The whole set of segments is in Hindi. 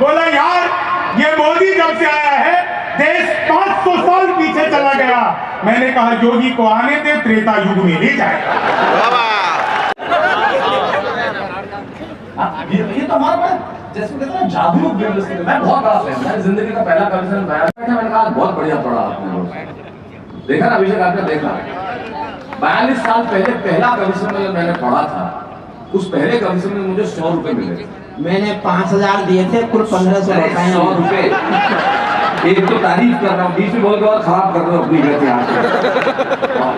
बोला यार ये मोदी जब से आया है देश 500 साल पीछे चला गया। मैंने कहा योगी को आने दे, त्रेता युग में ले जाएगा। ये तो हमारा जैसे कहते हैं जागरूक बिजनेस। मैं बहुत बड़ा फैन, मैंने जिंदगी का पहला कमीशन मैंने कहा बहुत बढ़िया पढ़ा आपने। देखा ना अभिषेक, आपने देखा 42 साल पहले पहला कमीशन मैंने पढ़ा था, उस पहले कमीशन में मुझे 100 रुपए मिले। मैंने 5000 दिए थे, कुल 1500 रुपए। 100 रुपए, एक तो तारीफ कर रहा हूँ, बीच में बोल के और खराब कर रहा हूँ अपनी गति।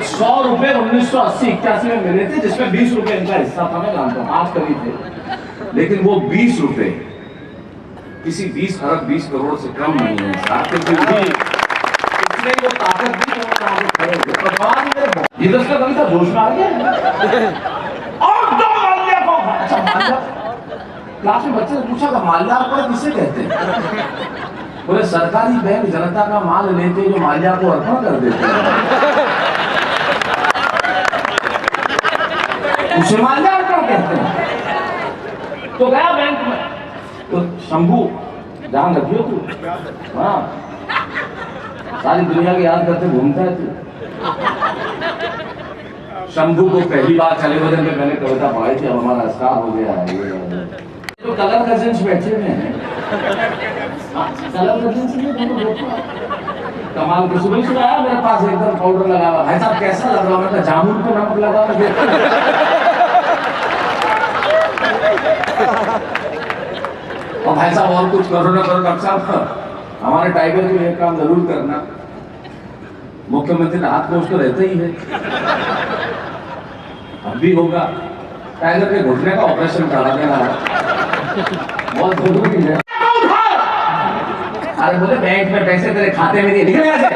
100 रुपए 1980-81 में मिले थे, जिसमें 20 रुपए इनका हिस्सा था। मैं जानता हूँ 5 कभी थे, लेकिन वो 20 रुपए किसी 20 अरब 20 करोड़ से कम नहीं है। इसमें वो ताकत भी ये दस का कभी था, जोश में आ गया। और दो माल्या को, अच्छा माल्या, क्लास में बच्चे ने पूछा था माल्यार्पण किसे कहते हैं? बोले सरकारी बैंक जनता का माल लेते जो माल्या को अर्पण कर देते उसे माल्यार्पण कहते हैं। तो गया बैंक में, तो शंभू ध्यान रखियो तू, हाँ सारी दुनिया की याद करते घूमता है तू। शंभू को पहली बार चले बदन में मैंने कविता पढ़ाई थी, अब हमारा स्टार हो गया है। तो कलर कजिन्स बैठे हुए हैं, कलर कजिन्स कमाल के सुबह आया मेरे पास, एकदम पाउडर लगा हुआ। भाई साहब कैसा लग रहा है? मैं जामुन को नमक लगा और भाई साहब और कुछ करो ना करो, डॉक्टर साहब हमारे टाइगर के लिए काम जरूर करना। मुख्यमंत्री राहत कोष तो रहते ही है, अब भी होगा। टाइगर के घुटने का ऑपरेशन करा देना बहुत जरूरी है। अरे बोले बैंक में पैसे तेरे खाते में नहीं, निकल यहाँ से।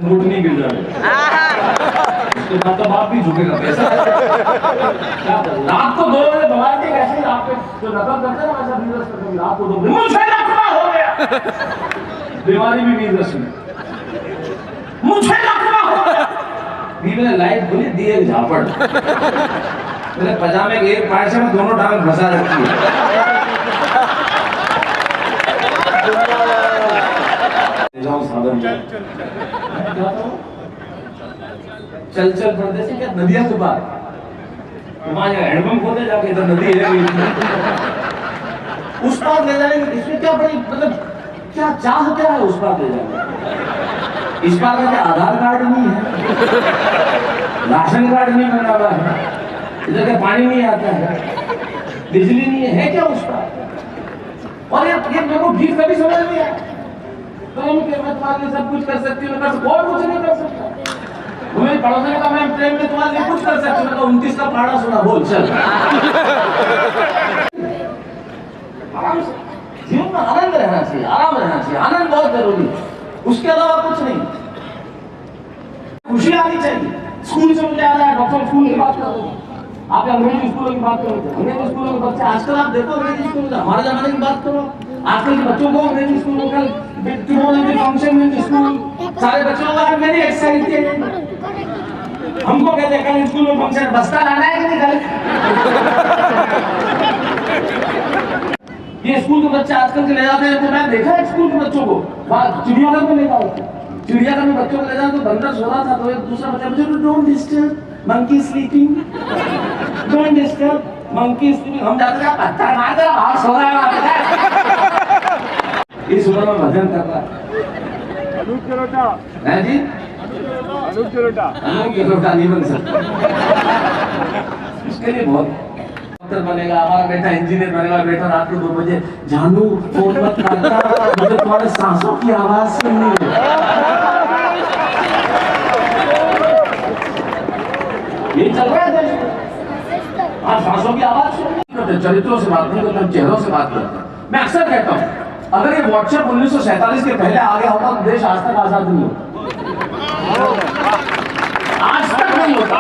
नोट नहीं गिर जाए उसके बाद तो बाप भी झुकेगा पैसा रात को 2 बजे भगवान के कैसे रात पे जो नकल करते हैं ना वैसा बिजनेस करते हैं रात को 2 बजे मुझे लकवा हो गया बीमारी भी बिजनेस में मुझे लकवा हो गया बीवी ने लाइट खुली दिए झापड़ मेरे पजामे के एक पैर से मैं दोनों टांग फंसा रखी है चल चल पर्दे से क्या नदियां के पार वहां हैंडपंप खोदे जाके इधर नदी है उस पार ले जाएंगे इसमें क्या बड़ी मतलब क्या चाह क्या है उस पार ले जाने इस पार का आधार कार्ड नहीं है राशन कार्ड नहीं बना हुआ है इधर का पानी नहीं आता है बिजली नहीं है क्या उस पार और ये मेरे को भी कभी समझ नहीं आया प्रेम के मैं तुम्हारे लिए सब कुछ कर सकती हूँ और कुछ नहीं कर सकता मेरे पड़ोसी ने कहा मैं प्रेम में तुम्हारे लिए कुछ कर सकती हूँ 29 का पहाड़ा सुना बोल चल आराम से जीवन में आनंद रहना चाहिए आराम रहना चाहिए आनंद बहुत जरूरी है उसके अलावा कुछ नहीं खुशी आनी चाहिए स्कूल से मुझे आ रहा है डॉक्टर स्कूल की बात कर रहे हैं आप अंग्रेजी स्कूलों की बात करो अंग्रेजी स्कूलों के बच्चे आजकल आप देखो अंग्रेजी स्कूल हमारे जमाने की बात करो आजकल के बच्चों को अंग्रेजी स्कूल में कल फंक्शन में स्कूल सारे बच्चों को मेरी एक्साइटेड हमको कहते हैं कल स्कूल में फंक्शन बस्ता लाना है कि नहीं कल ये स्कूल के बच्चे आजकल के ले जाते हैं तो मैं देखा है स्कूल के बच्चों को वहाँ चिड़ियाघर में ले जाओ चिड़ियाघर में बच्चों को ले जाओ तो बंदर सो रहा था तो एक दूसरा बच्चा मुझे don't disturb monkey sleeping don't disturb monkey sleeping हम जाते हैं पत्थर मार कर बाहर सो रहा है इस उम्र में भजन कर रहा है अनूप जलोटा है जी अनूप जलोटा नहीं बन सकता इसके लिए बहुत डॉक्टर बनेगा हमारा बेटा इंजीनियर बनेगा बेटा रात को 2 बजे जानू फोन मत करता मुझे तुम्हारे सांसों की आवाज सुननी है ये चल रहा है देश में हाँ सांसों की आवाज सुननी करते चरित्रों से बात नहीं करते चेहरों से बात करते मैं अक्सर कहता हूँ अगर ये व्हाट्सएप 1947 के पहले आ गया होता तो देश आज तक आजाद नहीं होता आज तक नहीं होता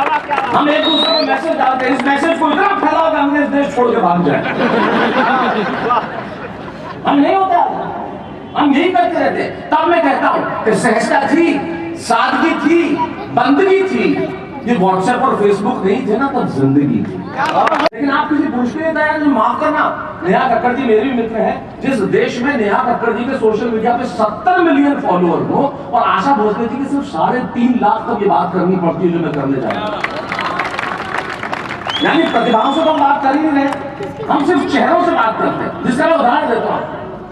हम एक दूसरे को मैसेज डालते हैं इस मैसेज को इतना फैलाओ कि हम इस देश छोड़ के भाग जाए हम नहीं होता हम यही करते रहते तब मैं कहता हूं कि सहजता थी सादगी थी बंदगी थी ये व्हाट्सएप और फेसबुक नहीं थे ना तब जिंदगी थी लेकिन आप किसी पूछ के नहीं तैयार जो माफ करना नेहा कक्कड़ जी मेरे भी मित्र हैं जिस देश में नेहा कक्कड़ जी के सोशल मीडिया पे 70 मिलियन फॉलोअर हो और आशा भोसले जी की सिर्फ 3.5 लाख तक ये बात करनी पड़ती है जो मैं करने जा रहा हूं यानी प्रतिभाओं से तो हम बात कर ही नहीं रहे हम सिर्फ चेहरों से बात करते हैं जिसका मैं उदाहरण देता हूं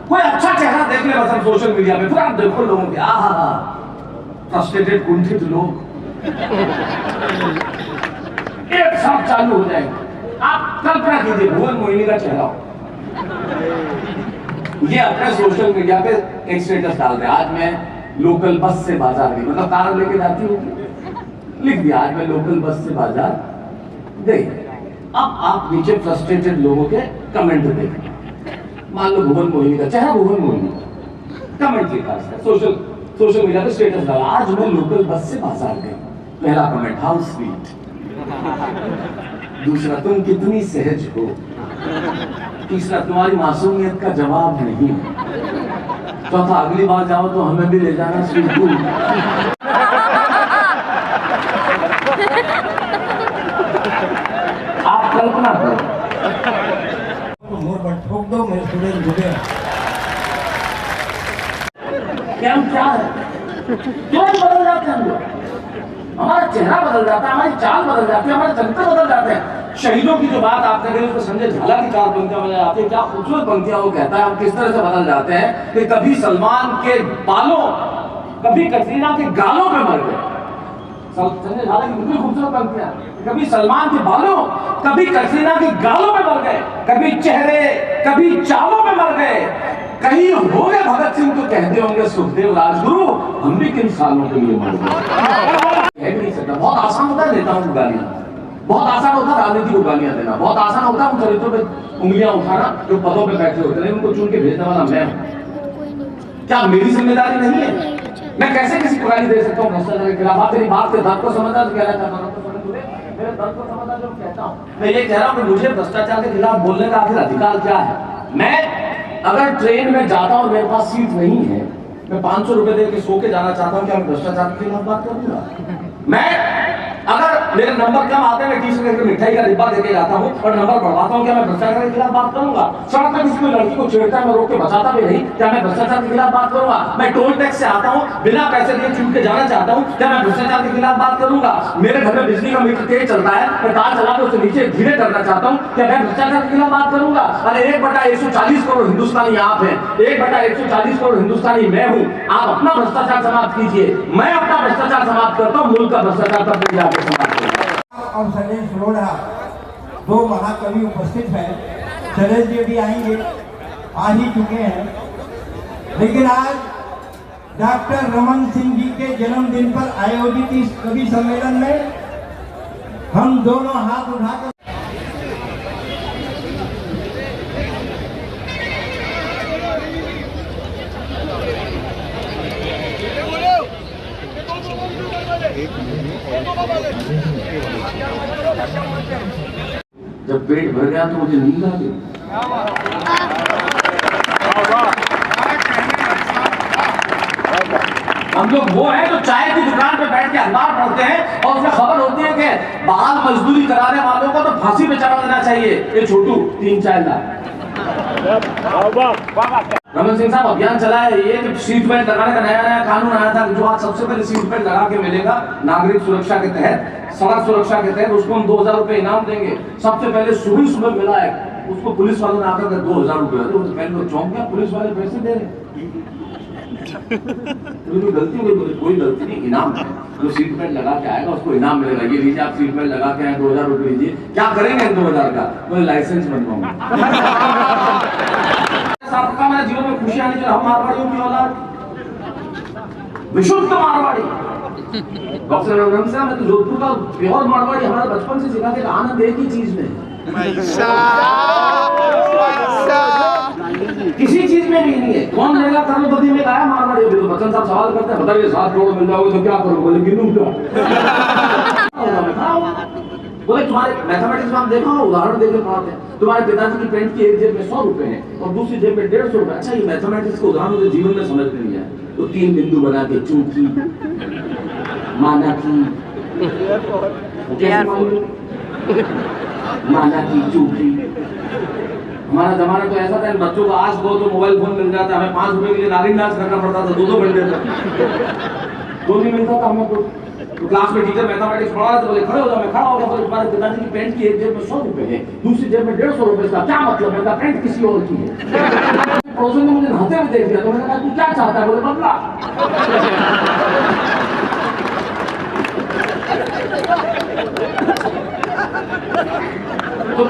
कोई अच्छा चेहरा देख ले बस हम सोशल मीडिया पे फिर आप देखो लोगों के आहा फ्रस्ट्रेटेड कुंठित लोग एक साथ चालू हो जाएंगे आप कल्पना कीजिए भुवन मोहिनी का चेहरा ये अपने सोशल मीडिया पे एक स्टेटस डाल रहे आज मैं लोकल बस से बाजार गई मतलब कार लेके जाती हूँ लिख दिया आज मैं लोकल बस से बाजार गई अब आप नीचे फ्रस्ट्रेटेड लोगों के कमेंट देखें मान लो भुवन मोहिनी का चेहरा भुवन मोहिनी कमेंट लिखा सोशल मीडिया पे स्टेटस डाला आज मैं लोकल बस से बाजार गई पहला कमेंट हाउ स्वीट दूसरा तुम कितनी सहज हो तीसरा तुम्हारी मासूमियत का जवाब नहीं चौथा अगली बार जाओ तो हमें भी ले जाना स्वीट आप कल्पना करो ठोक दो मैं स्टूडेंट डूबे क्या है क्यों बदल जाते हैं लोग हमारा चेहरा बदल जाता है हमारी चाल बदल जाती है हमारे चरित्र बदल जाते हैं शहीदों की जो बात आपने कही उसमें संजय झाला की 4 पंक्तियां बदल जाती है क्या खूबसूरत पंक्तियां वो कहता है हम किस तरह से बदल जाते हैं कि कभी सलमान के बालों कभी कटरीना के गालों पे मर गए संजय झाला की बिल्कुल खूबसूरत पंक्तियां कभी सलमान के बालों कभी कटरीना के गालों पे मर गए कभी चेहरे कभी चालों पे मर गए कहीं हो गए भगत सिंह तो कहते होंगे सुखदेव राजगुरु हम भी किन सालों के लिए मर गए नहीं सकता बहुत आसान होता है देता हूँ गालियां बहुत आसान होता है राजनीति को गालियां देना बहुत आसान होता है उन चरित्रों पे उंगलियां उठाना जो पदों पे बैठे होते हैं उनको चुन के भेजने वाला मैं हूं क्या मेरी जिम्मेदारी नहीं है मैं कैसे किसी को गाली दे सकता हूँ भ्रष्टाचार के खिलाफ? आप मेरी बात के दर्द को समझना तो कहना चाहता हूँ, मेरे दर्द को समझना जो कहता हूँ। मैं ये कह रहा हूँ कि मुझे भ्रष्टाचार के खिलाफ बोलने का आखिर अधिकार क्या है? मैं अगर ट्रेन में जाता हूँ और मेरे पास सीट नहीं है, मैं 500 रुपए दे के सो के जाना चाहता हूँ, क्या मैं भ्रष्टाचार के खिलाफ बात करूंगा? मैं अगर मेरे नंबर कम आते हैं, मैं टी शर्ट मिठाई का डिब्बा देके जाता हूँ और नंबर बढ़वाता हूँ, क्या मैं भ्रष्टाचार के खिलाफ बात करूंगा? सड़क पर किसी लड़की को छेड़ता है, मैं रोक के बचाता भी नहीं, क्या मैं भ्रष्टाचार के खिलाफ बात करूंगा? मैं टोल टैक्स से आता हूँ, बिना पैसे दिए छूट के जाना चाहता हूँ, क्या मैं भ्रष्टाचार के खिलाफ बात करूंगा? मेरे घर में बिजली का मीटर तेज चलता है, मैं कार चला के उसे नीचे धीरे करना चाहता हूँ, क्या मैं भ्रष्टाचार के खिलाफ बात करूंगा? अरे 1/140 करोड़ हिंदुस्तानी आप हैं, 1/140 करोड़ हिंदुस्तानी मैं हूँ। आप अपना भ्रष्टाचार समाप्त कीजिए, मैं अपना भ्रष्टाचार समाप्त करता हूँ, मुल्क का भ्रष्टाचार तब तक जाके समाप्त होगा। और शैलेश लोढ़ा, दो महाकवि उपस्थित हैं। शैलेश जी भी आएंगे, आ ही चुके हैं। लेकिन आज डॉक्टर रमन सिंह जी के जन्मदिन पर आयोजित इस कवि सम्मेलन में हम दोनों हाथ उठाकर जब पेट भर गया तो मुझे नींद आ गई। हम लोग वो हैं जो चाय की दुकान पे बैठ के अखबार पढ़ते हैं और उसमें खबर होती है कि बाल मजदूरी कराने वालों को तो फांसी पे चढ़ा देना चाहिए। ये छोटू 3 चाय ला। रमन सिंह साहब अभियान चलाए ये कि सीट बेल्ट लगाने का नया कानून आया था, जो आज सबसे पहले सीट बेल्ट लगा के मिलेगा नागरिक सुरक्षा के तहत, सड़क सुरक्षा के तहत, उसको हम 2000 रुपए इनाम देंगे। सबसे पहले सुबह मिला है, उसको पुलिस वालों ने आकर 2000 रुपए, तो पहले तो चौंक गया, पुलिस वाले पैसे दे रहे। तो गलती हो गई, कोई गलती नहीं, इनाम है। जो सीट बेल्ट लगा के आएगा उसको इनाम मिलेगा। ये लीजिए आप सीट बेल्ट लगा के आए, 2000 रुपए लीजिए। क्या करेंगे 2000 का? बोले लाइसेंस बनवाऊंगा। आपका मेरे जीवन में खुशी आनी चाहिए। हम मारवाड़ियों की औलाद, विशुद्ध मारवाड़ी। डॉक्टर रघुवंश साहब, मैं तो जोधपुर का प्योर मारवाड़ी, हमारे बचपन से सिखा के आनंद एक ही चीज में, किसी चीज में भी नहीं है। कौन लेगा करोड़पति में आया मारवाड़ी? अभी तो बच्चन साहब सवाल करते हैं, बताइए 7 करोड़ मिल जाओगे तो क्या करोगे? बोले गिनूं क्या? बोले तुम्हारे मैथमेटिक्स में हम देखा उदाहरण देके पढ़ाते हैं, तुम्हारे पिताजी की पेंट की एक जेब में 100 रुपए है और दूसरी जेब में 150 रुपए। अच्छा, ये मैथमेटिक्स को उदाहरण मुझे जीवन में समझ नहीं आया। तो 3 बिंदु बना के चूंकि माना की, माना की चूंकि। हमारा जमाना तो ऐसा था, बच्चों को आज दो तो मोबाइल फोन मिल जाता, हमें 5 रुपए के लिए नागिन डांस करना पड़ता था 2-2 घंटे तक। 2 दिन मिलता था हमें तो क्लास में टीचर मैथमेटिक्स पढ़ा रहे थे, बोले खड़े हो जाओ। मैं खड़ा हो गया, बोले तुम्हारे पिताजी की पेंट की एक जेब में 100 रुपए है, दूसरी जेब में 150 रुपए। इसका क्या मतलब है? पेंट किसी और की है। पड़ोसन ने मुझे नहाते हुए देख लिया, तो मैंने कहा तू क्या चाहता है? बोले बदला। तो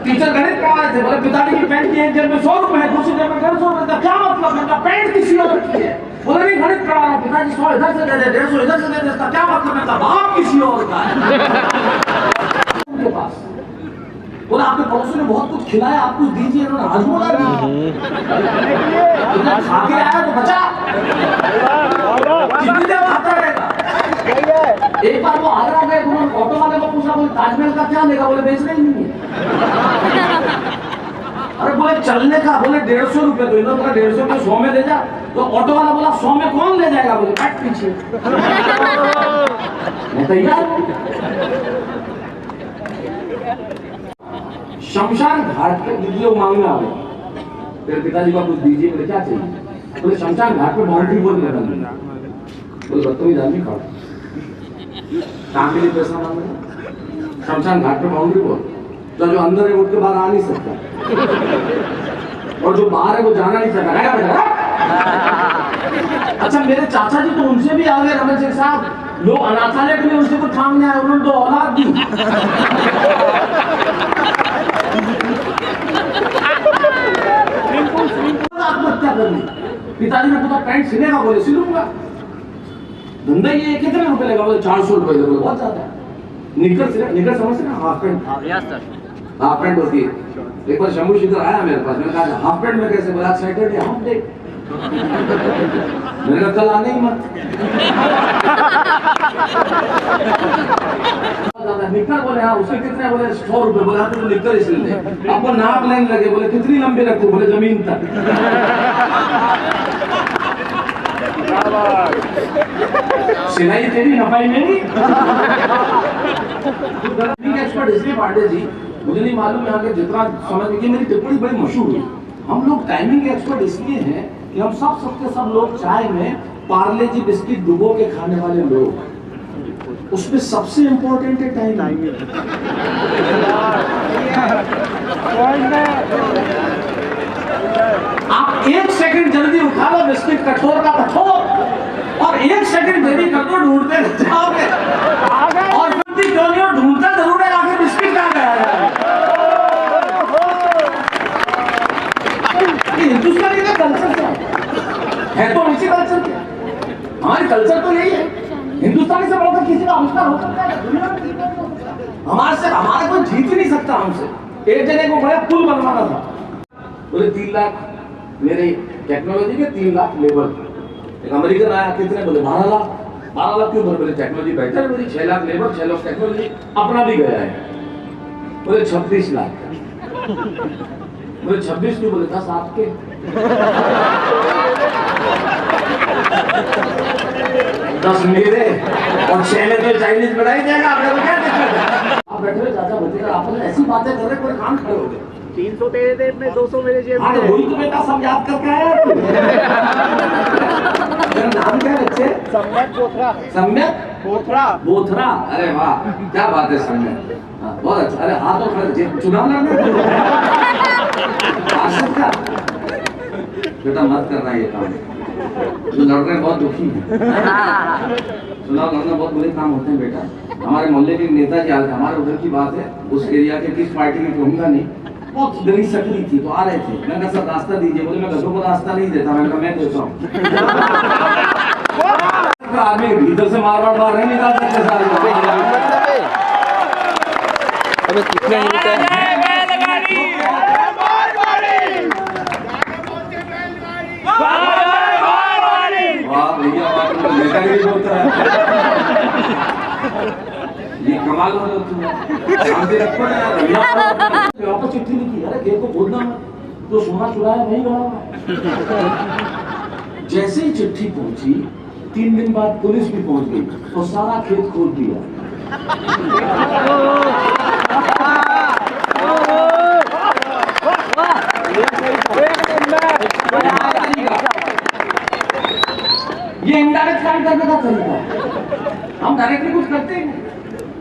टीचर गणित पढ़ा रहे थे, बोले पिताजी की पेंट की एक जेब में 100 रुपए है, दूसरी जेब में 150 रुपए। का क्या मतलब है? पेंट किसी और की है। बोले नहीं, गणित पढ़ा रहा हूं, पिताजी 100 इधर से दे दे, 150 इधर से दे दे। इसका क्या मतलब है? बाप किसी और का है उनके पास। बोला आपके पड़ोसी ने बहुत कुछ खिलाया, आप कुछ दीजिए। इन्होंने हाजमोला दिया, खा के आया तो बचा, कितनी देर खाता रहेगा? एक बार वो आगरा गए, उन्होंने ऑटो वाले को पूछा, बोले ताजमहल का क्या लेगा? बोले बेचना ही नहीं है। अरे बोले चलने का? बोले 150 रुपए। तो इन्होंने कहा 150 रुपए 100 में दे जा। तो ऑटो वाला बोला 100 में कौन ले जाएगा? बोले बैठ पीछे। मैं तैयार हूं। शमशान घाट पे दीजिए, मांगने आ गए, तेरे पिताजी को कुछ दीजिए। बोले क्या चाहिए? बोले शमशान घाट पे बाउंड्री वॉल लगाना। बोले बदतमीज आदमी खड़ा, कहाँ के लिए पैसा मांग रहे? शमशान घाट पे बाउंड्री वॉल, तो जो अंदर है उठ के बाहर आ नहीं सकता, और जो बाहर है वो जाना नहीं सकता। अच्छा, मेरे चाचा जी तो उनसे भी आ गए, रमन सिंह साहब, लोग अनाथालय के लिए उनसे कुछ मांगने आए, उन्होंने तो औलाद दी। आत्महत्या करनी। पिताजी ने पूछा पैंट सिलेगा? बोले सिलूंगा। धंधा ये कितने रुपए लेगा? बोले 400 रुपए। बोले बहुत ज्यादा है। निकर समझते ना, हाफ पैंट होती है। एक बार शंभू शिखर आया मेरे पास, मैंने कहा हाफ पैंट में कैसे? बोला सैटरडे हाफ डे। मैंने कहा कल आने ही मत। निकर बोले हाँ उसके कितने, बोले 100 रुपए, बोले हाँ तो निकर इसलिए ले। आपको नाप लेने लगे, बोले कितनी लंबी रखो, बोले जमीन तक। सिलाई तेरी नफाई मेरी। एक्सपर्ट इसलिए पांडे जी, मुझे नहीं मालूम यहाँ के जितना समझ में, मेरी टिप्पणी बड़ी मशहूर हुई। हम लोग टाइमिंग के एक्सपर्ट इसलिए हैं कि हम सबके लोग चाय में पार्ले जी बिस्किट डुबो के खाने वाले लोग, उसमें सबसे इंपॉर्टेंट है टाइमिंग। आप 1 सेकंड जल्दी उठा लो बिस्किट कठोर का कठोर, और 1 सेकंड देरी कर दो ढूंढते रह जाओगे, और फिर क्यों नहीं ढूंढता जरूर है आगे बिस्किट कहाँ गया है। हिंदुस्तानी का कल्चर क्या है तो इसी कल्चर क्या, हमारी कल्चर तो यही है। हिंदुस्तानी से बढ़कर किसी का आविष्कार हो सकता है? हमारा कोई जीत ही नहीं सकता हमसे। एक जगह को बड़ा पुल बनवाना था, बोले 3 लाख मेरे टेक्नोलॉजी के, 3 लाख लेबर। एक अमेरिकन आया, कितने, बोले 12 लाख। 12 लाख क्यों बोले टेक्नोलॉजी बेहतर, बोले 6 लाख लेबर 6 लाख टेक्नोलॉजी, अपना भी गया है। बोले 26 लाख। बोले 26 क्यों, बोले 10 आपके। 10 मेरे और 6 में तो चाइनीज बनाई जाएगा, आपने तो क्या दिक्कत है। आप बैठे हुए चाचा भतीजा, आप ऐसी बातें कर रहे, कोई काम खड़े हो गए। 300 तेरे जेब में, 200 मेरे जेब में। वही तो बेटा सब याद करके आया तू। मेरा नाम क्या है बच्चे? सम्यक बोथरा। सम्यक बोथरा। बोथरा, अरे वाह क्या बात है सम्यक, बहुत अच्छा। अरे हाथ और खड़े, चुनाव लड़ना का बेटा मत करना ये काम, जो लड़ रहे बहुत दुखी है। चुनाव लड़ना बहुत बुरे काम होते हैं बेटा। हमारे मोहल्ले के नेता जी आए थे, हमारे उधर की बात है, उस एरिया के किस पार्टी की कहूंगा नहीं, बहुत गली सकली थी, तो आ रहे थे। मैंने कहा सर रास्ता दीजिए, बोले मैं गधों को रास्ता नहीं देता। मैंने कहा मैं देता हूँ। आदमी भीतर से मार रहे निकाल सकते सारे। अबे कितना मिलता है? वाह भैया नेता भी बोलता है, ये कमाल हो रहा है। शांति रखो ना यार, वापस चिट्ठी लिखी, अरे खेत को बोलना मत, जो सोना चुराया नहीं गया। जैसे ही चिट्ठी पहुंची 3 दिन बाद पुलिस भी पहुंच गई और सारा खेत खोद दिया। ये इनडायरेक्ट काम करने का तरीका है, हम डायरेक्टली कुछ करते ही नहीं।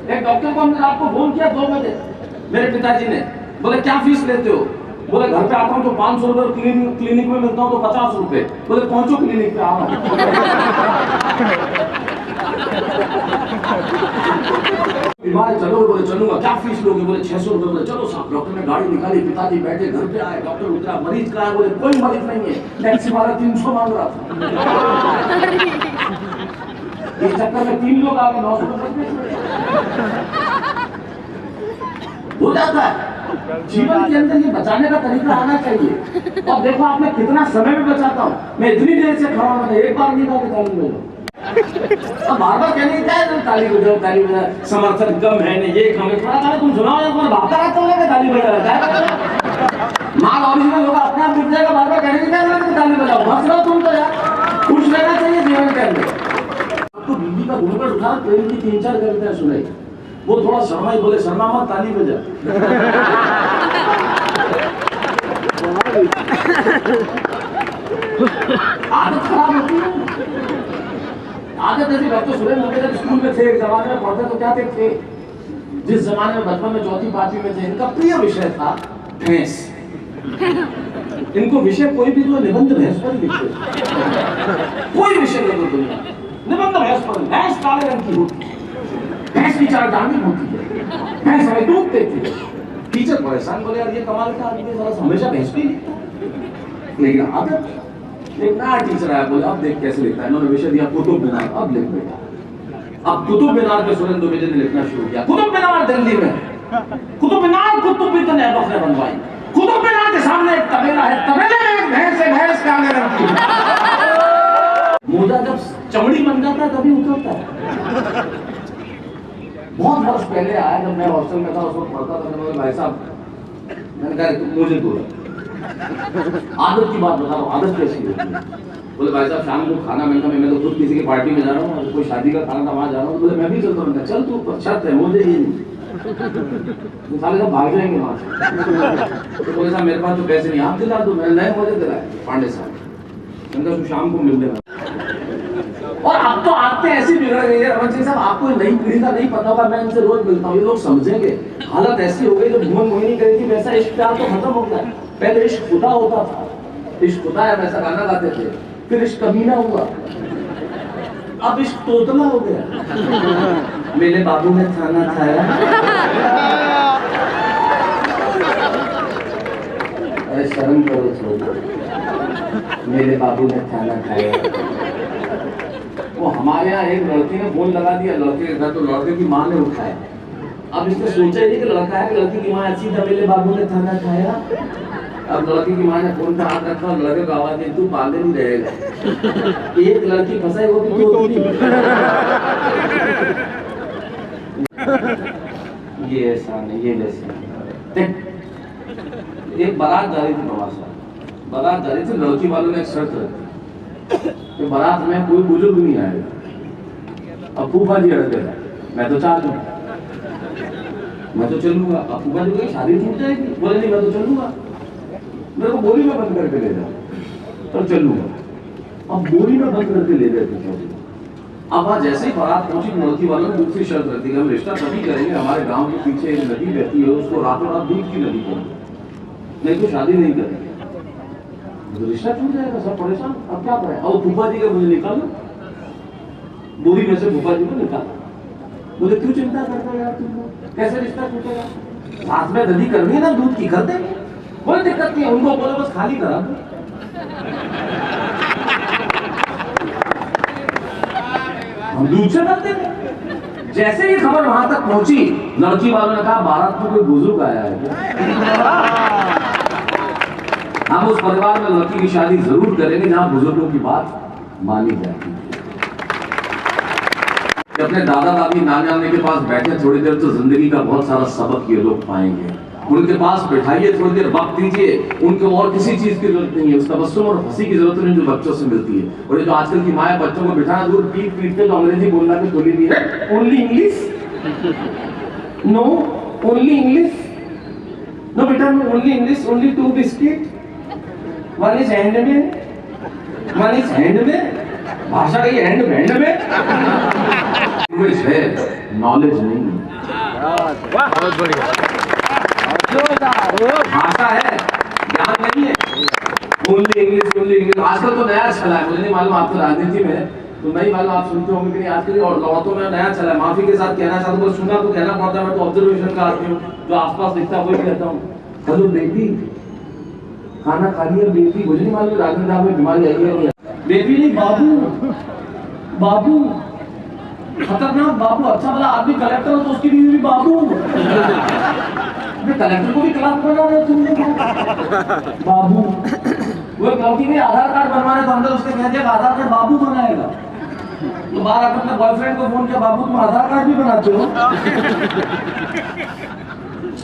एक डॉक्टर को हमने रात को फोन किया 2 बजे, मेरे पिताजी ने, बोले क्या फीस लेते हो, बोले घर पे आता हूँ तो 500 रुपए, क्लिनिक में मिलता हूँ तो 50 रुपए, बोले पहुंचो क्लिनिक पे आओ। बीमार चलो, बोले चलूंगा, क्या फीस लोगे, बोले 600 रुपए, बोले चलो साहब। डॉक्टर ने गाड़ी निकाली, पिताजी बैठे, घर पे आए, डॉक्टर उतरा, मरीज का है, बोले कोई मरीज नहीं है, टैक्सी वाला 300 मांग रहा था। इस चक्कर में 3 लोग आ गए, 900 रुपए हो जाता है। जीवन के अंदर ये बचाने का तरीका आना चाहिए। और देखो आपने कितना समय में बचाता हूँ मैं, इतनी देर से खड़ा हूँ, एक बार नहीं कहा कि ताली बजाओ। अब बार-बार कहने क्या है ताली बजाओ, ताली बजाओ, समर्थन कम है नहीं, ये कम है, थोड़ा तुम सुनाओ एक बार, भागता रहता हूँ ताली बजा रहा है। माल ओरिजिनल होगा, अपने आप मिट जाएगा, बार-बार कहने की क्या जरूरत है ताली बजाओ। हंस रहो तुम तो यार, खुश रहना चाहिए जीवन के अंदर। आपको बीवी का घूंघट उठा, प्रेम की 3-4 कविताएं सुनाई, वो थोड़ा शर्माई, बोले शर्मा मत, ताली बजा। आदत खराब होती है। आदत ऐसी, डॉक्टर सुरेंद्र मुखर्जी जब स्कूल में थे, एक जमाने में पढ़ते तो क्या थे, जिस जमाने में बचपन में 4th 5वीं में थे, इनका प्रिय विषय था भैंस। इनको विषय कोई भी जो निबंध भैंस पर ही लिखते, कोई विषय नहीं दुनिया निबंध भैंस पर। भैंस काले रंग की होती है, भैंस की 4 टांगें होती है, भैंस हमें दूध देती है। टीचर परेशान, बोले यार ये कमाल का आदमी है, हमेशा भैंस पे ही लिखता है। लेकिन आदत, एक नया टीचर आया, बोले अब देख कैसे लिखता है। इन्होंने विषय दिया कुतुब मीनार, अब लिख बेटा। अब कुतुब मीनार पे सुरेंद्र मुखर्जी ने लिखना शुरू किया, कुतुब मीनार दिल्ली में, कुतुब मीनार कुतुब इतने बखरे बनवाई, कुतुब मीनार के सामने एक तबेला है, तबेले में एक भैंस है, भैंस के आगे रखती है। मोजा जब चमड़ी बन जाता है तभी उतरता है। बहुत वर्ष पहले आया, जब मैं हॉस्टल में था, उस वक्त पढ़ता था, मैंने भाई साहब, मैंने कहा मुझे दो आदत की बात बता रहा हूँ, आदत कैसी होती है? बोले भाई साहब शाम को खाना, मैंने कहा मैं तो खुद किसी की पार्टी में जा रहा हूँ, कोई शादी का खाना था वहाँ जा रहा हूँ। बोले मैं भी चलता हूँ। चल तू, शर्त है मुझे ये नहीं, तो साले सब भाग जाएंगे वहाँ से। तो बोले साहब मेरे पास तो पैसे नहीं, आप दिला दो। मैंने नए मुझे दिलाए पांडे साहब, मैंने शाम को मिल लेना। और अब तो आते ऐसी बिगड़ गई है रमन सिंह साहब, आपको नई पीढ़ी का नहीं पता होगा, मैं इनसे रोज मिलता हूँ, ये लोग समझेंगे। हालत ऐसी हो गई, जब भुवन मोहिनी करी थी वैसा इश्क प्यार तो खत्म हो गया। पहले इश्क खुदा होता था, इश्क खुदा है वैसा गाना गाते थे, फिर इश्क कमीना हुआ, अब इश्क तोतला हो गया। मेरे बाबू ने खाना खाया, अरे शर्म करो छोड़ो, मेरे बाबू ने खाना खाया। वो हमारे यहाँ एक लड़की ने फोन लगा दिया लड़के के घर, तो लड़के की माँ ने उठाया। अब इसने सोचा ही नहीं कि लड़का है कि लड़की की माँ अच्छी था, मेरे बाबू ने खाना खाया। अब लड़की की माँ ने फोन पे हाथ रखा और लड़के को आवाज दी, तू पागल नहीं रहेगा, एक लड़की फंसाई वो भी ये ऐसा नहीं, ये वैसे। एक बारात जा रही थी प्रवासा, बारात जा रही थी, लड़की वालों ने एक शर्त रखी कि बारात में कोई बुजुर्ग नहीं आएगा। अब फूफा जी अड़ गए, मैं तो चाह दूंगा, मैं तो चलूंगा। अब फूफा जी कहीं शादी छूट जाएगी, बोले नहीं मैं तो चलूंगा, मेरे को बोरी में बंद करके ले जाओ, तो चलूंगा। अब बोरी में बंद करके ले गए थे। अब वहां जैसे ही बारात पहुंची, लड़की वालों ने दूसरी शर्त रखी, हम रिश्ता तभी करेंगे, हमारे गांव के पीछे एक नदी बहती है, उसको रातों रात दूध की नदी करेंगे, नहीं तो शादी नहीं करेंगे। तो रिश्ता छूट जाएगा, सब परेशान। अब क्या करें? अब फूफा जी का मुझे निकालो, बोरी में से फूफा जी को निकाला। बोले क्यों चिंता करते हो यार तुम लोग, कैसे रिश्ता छूटेगा? साथ में नदी करनी है ना, दूध की कर देंगे, कोई दिक्कत नहीं है। उनको बोले बस खाली करा दो। हम दूध से कर देंगे। जैसे ही खबर वहां तक पहुंची, लड़की वालों ने कहा बारात में कोई बुजुर्ग आया है क्या? हम उस परिवार में लड़की की शादी जरूर करेंगे जहां बुजुर्गों की बात मानी जाएगी। अपने दादा दादी नाना नानी के पास बैठे थोड़ी देर, तो जिंदगी का बहुत सारा सबक ये लोग पाएंगे। उनके पास बैठाइए, थोड़ी देर वक्त दीजिए, उनको और किसी चीज की जरूरत नहीं है, उस तबस्सुम और हंसी की जरूरत नहीं जो बच्चों से मिलती है। और ये जो आजकल की माएं बच्चों को बिठाना दूर पीट पीट के जो अंग्रेजी बोलना के थोड़ी नहीं है, only English, no only English, no बेटा no only English, only 2 biscuit, one is hand में, वन इज हैंड में, भाषा का हैंड में लैंग्वेज है, नॉलेज नहीं। बहुत बढ़िया, भाषा है, ज्ञान नहीं है। ओनली इंग्लिश, ओनली इंग्लिश आजकल तो नया चला है, मुझे नहीं मालूम आपको राजनीति में तो नहीं मालूम, आप सुनते होंगे कि नहीं, आजकल और लौटों में नया चला है। माफी के साथ कहना चाहता हूँ, सुना तो कहना पड़ता है, मैं तो ऑब्जर्वेशन का आदमी हूँ, जो आसपास दिखता है वही कहता हूँ। हेलो बेबी, खाना खा लिया बेबी? मुझे नहीं मालूम राजनीति में बीमारी आई है। बेबी नहीं, बाबू, बाबू खतरनाक बाबू। अच्छा वाला आदमी कलेक्टर हो तो उसकी बीवी भी बाबू। कलेक्टर को भी क्लास बना रहे तुमने बाबू। वो लड़की में आधार कार्ड बनवाने तो अंदर उसने कह दिया आधार कार्ड बाबू बनाएगा। तो बाहर आकर अपने बॉयफ्रेंड को फोन किया, बाबू तुम आधार कार्ड भी बनाते हो?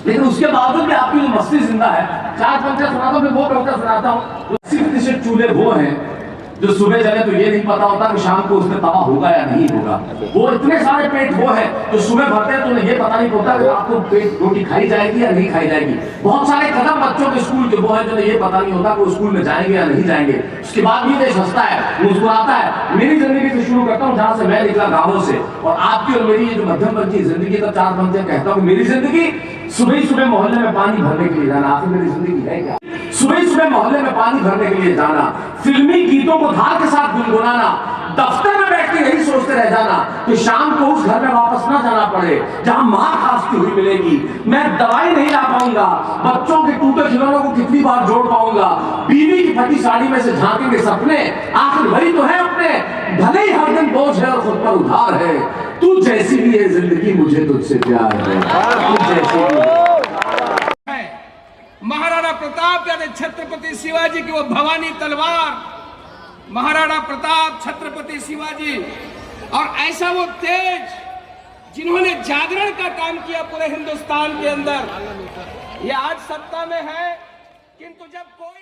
लेकिन उसके बावजूद भी आपकी जो मस्ती जिंदा है। 4 पंक्तियां सुनाता हूं, फिर वो कविता सुनाता हूं। 80% चूल्हे वो हैं जो सुबह जले तो ये नहीं पता होता कि शाम को उसमें तवा होगा या नहीं होगा। वो इतने सारे पेट वो है जो सुबह भरते हैं तो उन्हें ये पता नहीं होता कि आपको पेट रोटी खाई जाएगी या नहीं खाई जाएगी। बहुत सारे कदम बच्चों के स्कूल के वो है जो ये पता नहीं होता कि वो स्कूल में जाएंगे या नहीं जाएंगे। उसके बाद भी देश हंसता है, मुस्कुराता है। मेरी जिंदगी से शुरू करता हूँ जहां से मैं निकला, गाँवों से, और आपकी और मेरी ये जो मध्यम वर्ग की जिंदगी का 4 पंक्तियां कहता हूँ। मेरी जिंदगी सुबह सुबह मोहल्ले में पानी भरने के लिए जाना। आखिर मेरी जिंदगी है क्या? सुबह सुबह मोहल्ले में पानी भरने के लिए जाना, फिल्मी गीतों को धार के साथ गुनगुनाना, दफ्तर में बैठ के यही सोचते रह जाना कि शाम को उस घर में वापस ना जाना पड़े जहां मां खांसती हुई मिलेगी। मैं दवाई नहीं ला पाऊंगा, बच्चों के टूटे खिलौनों को कितनी बार जोड़ पाऊंगा, बीवी की फटी साड़ी में से झांकेंगे सपने, आखिर वही तो है अपने, भले ही हर दिन बोझ है और खुद पर उधार है। तू जैसी भी है जिंदगी मुझे तुझसे प्यार है, तू जैसी भी है। महाराणा प्रताप यानी छत्रपति शिवाजी की वो भवानी तलवार, महाराणा प्रताप, छत्रपति शिवाजी, और ऐसा वो तेज जिन्होंने जागरण का काम किया पूरे हिंदुस्तान के अंदर, ये आज सत्ता में है, किंतु जब कोई